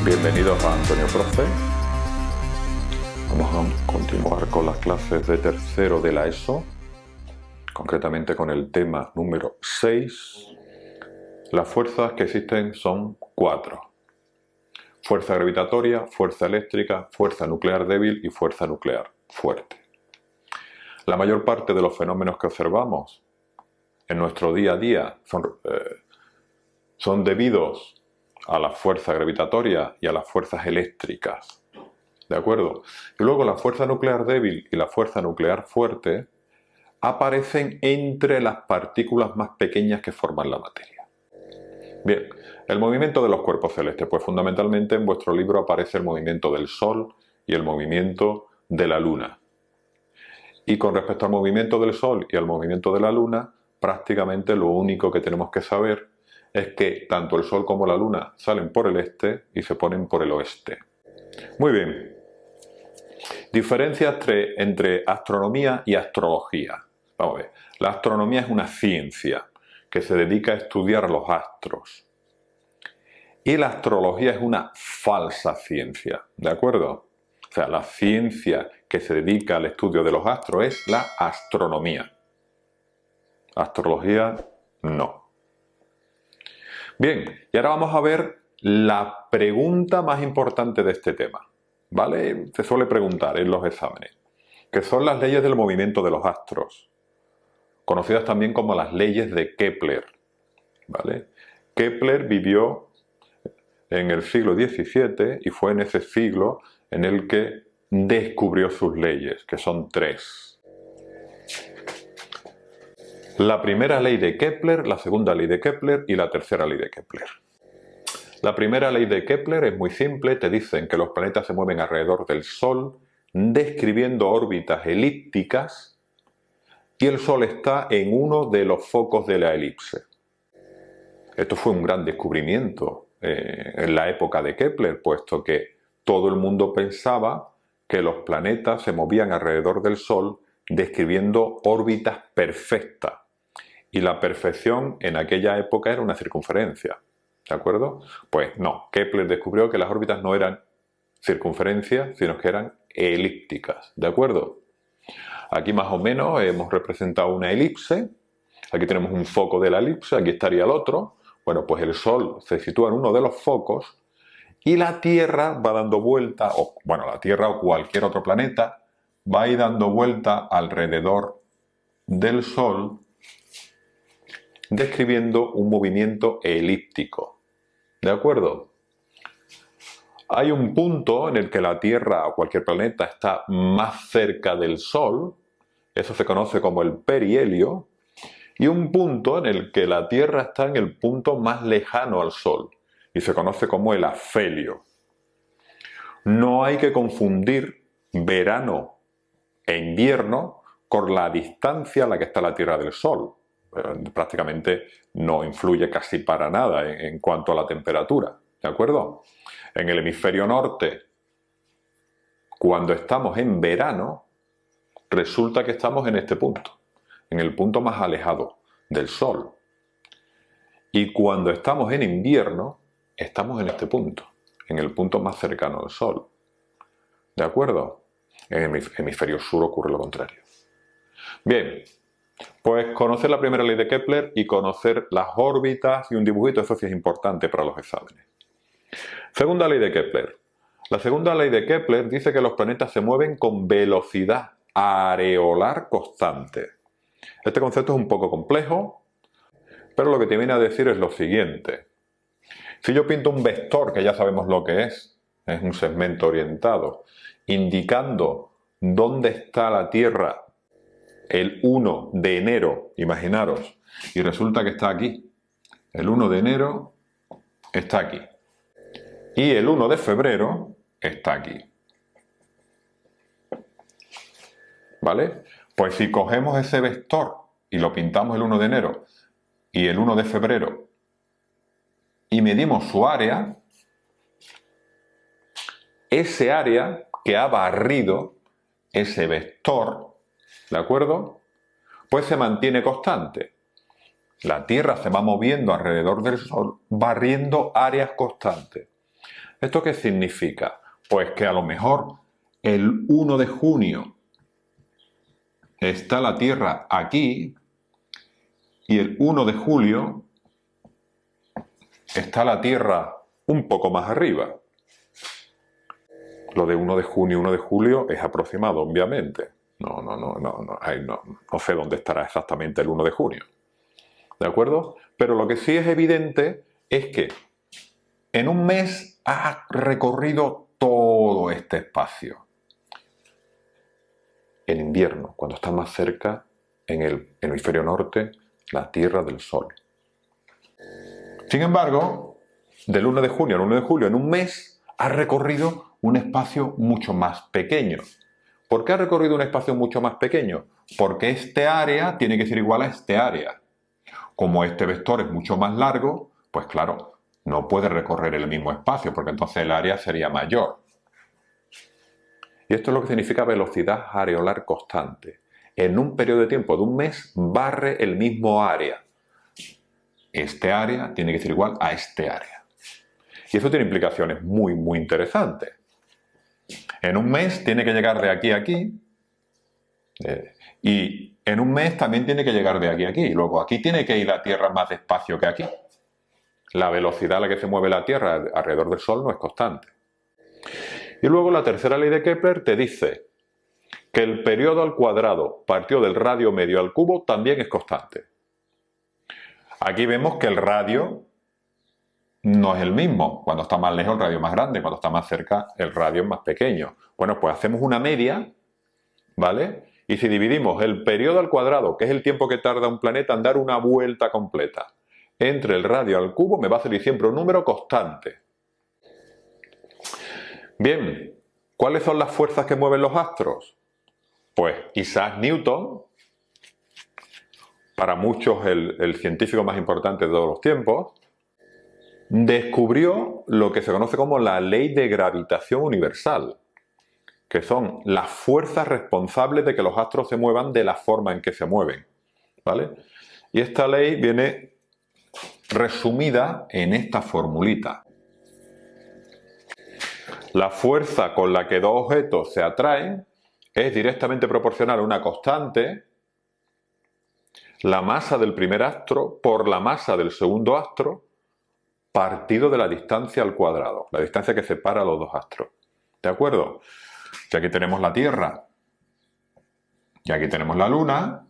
Bienvenidos a Antonio Profe. Vamos a continuar con las clases de tercero de la ESO, concretamente con el tema número 6. Las fuerzas que existen son 4. Fuerza gravitatoria, fuerza eléctrica, fuerza nuclear débil y fuerza nuclear fuerte. La mayor parte de los fenómenos que observamos en nuestro día a día son debidos a la fuerza gravitatoria y a las fuerzas eléctricas. ¿De acuerdo? Y luego la fuerza nuclear débil y la fuerza nuclear fuerte aparecen entre las partículas más pequeñas que forman la materia. Bien, el movimiento de los cuerpos celestes. Pues fundamentalmente en vuestro libro aparece el movimiento del Sol y el movimiento de la Luna. Y con respecto al movimiento del Sol y al movimiento de la Luna, prácticamente lo único que tenemos que saber es que tanto el Sol como la Luna salen por el este y se ponen por el oeste. Muy bien. Diferencias entre astronomía y astrología. Vamos a ver. La astronomía es una ciencia que se dedica a estudiar los astros. Y la astrología es una falsa ciencia. ¿De acuerdo? O sea, la ciencia que se dedica al estudio de los astros es la astronomía. Astrología, no. Bien, y ahora vamos a ver la pregunta más importante de este tema, ¿vale? Se suele preguntar en los exámenes, que son las leyes del movimiento de los astros, conocidas también como las leyes de Kepler, ¿vale? Kepler vivió en el siglo XVII y fue en ese siglo en el que descubrió sus leyes, que son 3. La primera ley de Kepler, la segunda ley de Kepler y la tercera ley de Kepler. La primera ley de Kepler es muy simple, te dicen que los planetas se mueven alrededor del Sol, describiendo órbitas elípticas, y el Sol está en uno de los focos de la elipse. Esto fue un gran descubrimiento en la época de Kepler, puesto que todo el mundo pensaba que los planetas se movían alrededor del Sol, describiendo órbitas perfectas. Y la perfección en aquella época era una circunferencia, ¿de acuerdo? Pues no, Kepler descubrió que las órbitas no eran circunferencias, sino que eran elípticas, ¿de acuerdo? Aquí más o menos hemos representado una elipse, aquí tenemos un foco de la elipse, aquí estaría el otro. Bueno, pues el Sol se sitúa en uno de los focos y la Tierra va dando vuelta, la Tierra o cualquier otro planeta, va a ir dando vuelta alrededor del Sol, describiendo un movimiento elíptico. ¿De acuerdo? Hay un punto en el que la Tierra o cualquier planeta está más cerca del Sol, eso se conoce como el perihelio, y un punto en el que la Tierra está en el punto más lejano al Sol, y se conoce como el afelio. No hay que confundir verano e invierno con la distancia a la que está la Tierra del Sol. Prácticamente no influye casi para nada en cuanto a la temperatura, ¿de acuerdo? En el hemisferio norte, cuando estamos en verano, resulta que estamos en este punto, en el punto más alejado del Sol. Y cuando estamos en invierno, estamos en este punto, en el punto más cercano al Sol. ¿De acuerdo? En el hemisferio sur ocurre lo contrario. Bien, pues conocer la primera ley de Kepler y conocer las órbitas y un dibujito, eso sí es importante para los exámenes. Segunda ley de Kepler. La segunda ley de Kepler dice que los planetas se mueven con velocidad areolar constante. Este concepto es un poco complejo, pero lo que te viene a decir es lo siguiente. Si yo pinto un vector, que ya sabemos lo que es un segmento orientado, indicando dónde está la Tierra el 1 de enero, imaginaros, y resulta que está aquí. El 1 de enero está aquí. Y el 1 de febrero está aquí. ¿Vale? Pues si cogemos ese vector y lo pintamos el 1 de enero y el 1 de febrero y medimos su área, ese área que ha barrido ese vector, ¿de acuerdo? Pues se mantiene constante. La Tierra se va moviendo alrededor del Sol, barriendo áreas constantes. ¿Esto qué significa? Pues que a lo mejor el 1 de junio está la Tierra aquí y el 1 de julio está la Tierra un poco más arriba. Lo de 1 de junio y 1 de julio es aproximado, obviamente. No sé dónde estará exactamente el 1 de junio. ¿De acuerdo? Pero lo que sí es evidente es que en un mes ha recorrido todo este espacio. En invierno, cuando está más cerca, en el hemisferio norte, la Tierra del Sol. Sin embargo, del 1 de junio al 1 de julio, en un mes, ha recorrido un espacio mucho más pequeño. ¿Por qué ha recorrido un espacio mucho más pequeño? Porque este área tiene que ser igual a este área. Como este vector es mucho más largo, pues claro, no puede recorrer el mismo espacio, porque entonces el área sería mayor. Y esto es lo que significa velocidad areolar constante. En un periodo de tiempo de un mes barre el mismo área. Este área tiene que ser igual a este área. Y eso tiene implicaciones muy, muy interesantes. En un mes tiene que llegar de aquí a aquí. Y en un mes también tiene que llegar de aquí a aquí. Luego aquí tiene que ir la Tierra más despacio que aquí. La velocidad a la que se mueve la Tierra alrededor del Sol no es constante. Y luego la tercera ley de Kepler te dice que el periodo al cuadrado partido del radio medio al cubo también es constante. Aquí vemos que el radio no es el mismo. Cuando está más lejos el radio es más grande, cuando está más cerca el radio es más pequeño. Bueno, pues hacemos una media, ¿vale? Y si dividimos el periodo al cuadrado, que es el tiempo que tarda un planeta en dar una vuelta completa, entre el radio al cubo, me va a salir siempre un número constante. Bien, ¿cuáles son las fuerzas que mueven los astros? Pues Isaac Newton, para muchos el científico más importante de todos los tiempos, descubrió lo que se conoce como la ley de gravitación universal, que son las fuerzas responsables de que los astros se muevan de la forma en que se mueven, ¿vale? Y esta ley viene resumida en esta formulita. La fuerza con la que dos objetos se atraen es directamente proporcional a una constante, la masa del primer astro por la masa del segundo astro, partido de la distancia al cuadrado, la distancia que separa a los dos astros. ¿De acuerdo? Si aquí tenemos la Tierra y aquí tenemos la Luna,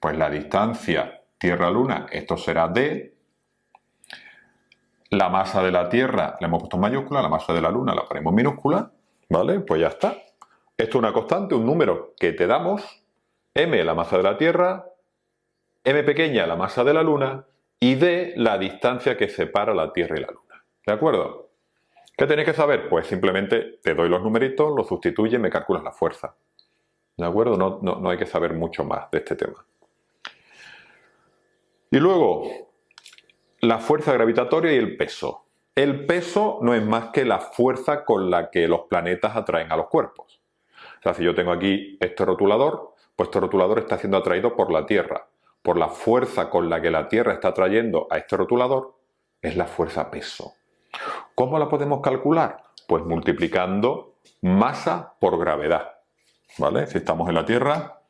pues la distancia Tierra-Luna, esto será D. La masa de la Tierra la hemos puesto en mayúscula, la masa de la Luna la ponemos en minúscula, ¿vale? Pues ya está. Esto es una constante, un número que te damos, m la masa de la Tierra, m pequeña la masa de la Luna y d la distancia que separa la Tierra y la Luna. ¿De acuerdo? ¿Qué tenéis que saber? Pues simplemente te doy los numeritos, los sustituyes y me calculas la fuerza. ¿De acuerdo? No hay que saber mucho más de este tema. Y luego, la fuerza gravitatoria y el peso. El peso no es más que la fuerza con la que los planetas atraen a los cuerpos. O sea, si yo tengo aquí este rotulador, pues este rotulador está siendo atraído por la Tierra. Por la fuerza con la que la Tierra está atrayendo a este rotulador, es la fuerza peso. ¿Cómo la podemos calcular? Pues multiplicando masa por gravedad. ¿Vale? Si estamos en la Tierra,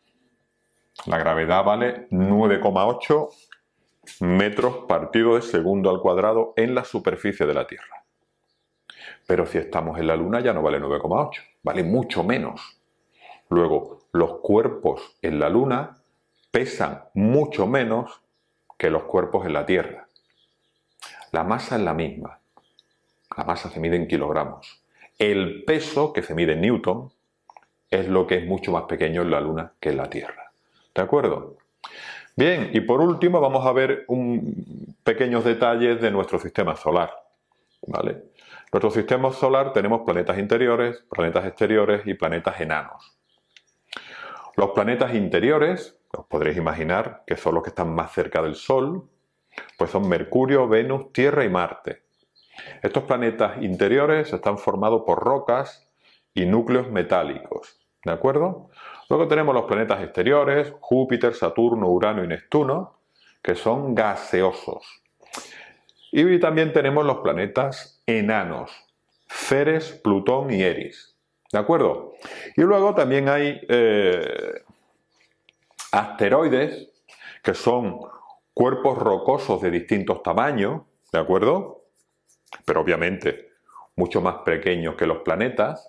la gravedad vale 9,8 metros partido de segundo al cuadrado en la superficie de la Tierra. Pero si estamos en la Luna ya no vale 9,8, vale mucho menos. Luego, los cuerpos en la Luna pesan mucho menos que los cuerpos en la Tierra. La masa es la misma. La masa se mide en kilogramos. El peso, que se mide en newton, es lo que es mucho más pequeño en la Luna que en la Tierra. ¿De acuerdo? Bien, y por último vamos a ver pequeños detalles de nuestro sistema solar. ¿Vale? En nuestro sistema solar tenemos planetas interiores, planetas exteriores y planetas enanos. Los planetas interiores, os podréis imaginar que son los que están más cerca del Sol, pues son Mercurio, Venus, Tierra y Marte. Estos planetas interiores están formados por rocas y núcleos metálicos, ¿de acuerdo? Luego tenemos los planetas exteriores, Júpiter, Saturno, Urano y Neptuno, que son gaseosos. Y también tenemos los planetas enanos, Ceres, Plutón y Eris. ¿De acuerdo? Y luego también hay asteroides, que son cuerpos rocosos de distintos tamaños, ¿de acuerdo? Pero obviamente mucho más pequeños que los planetas,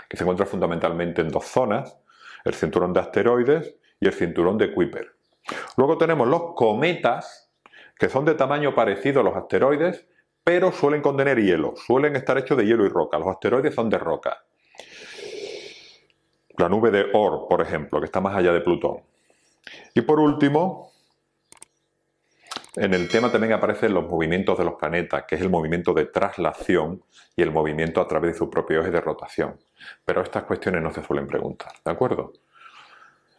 que se encuentran fundamentalmente en dos zonas, el cinturón de asteroides y el cinturón de Kuiper. Luego tenemos los cometas, que son de tamaño parecido a los asteroides, pero suelen contener hielo, suelen estar hechos de hielo y roca. Los asteroides son de roca. La nube de Oort, por ejemplo, que está más allá de Plutón. Y por último, en el tema también aparecen los movimientos de los planetas, que es el movimiento de traslación y el movimiento a través de su propio eje de rotación. Pero estas cuestiones no se suelen preguntar, ¿de acuerdo?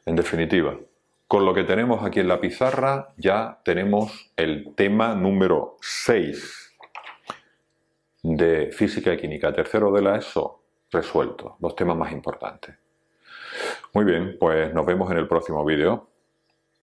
En definitiva, con lo que tenemos aquí en la pizarra ya tenemos el tema número 6 de Física y Química, tercero de la ESO, resuelto, los temas más importantes. Muy bien, pues nos vemos en el próximo vídeo.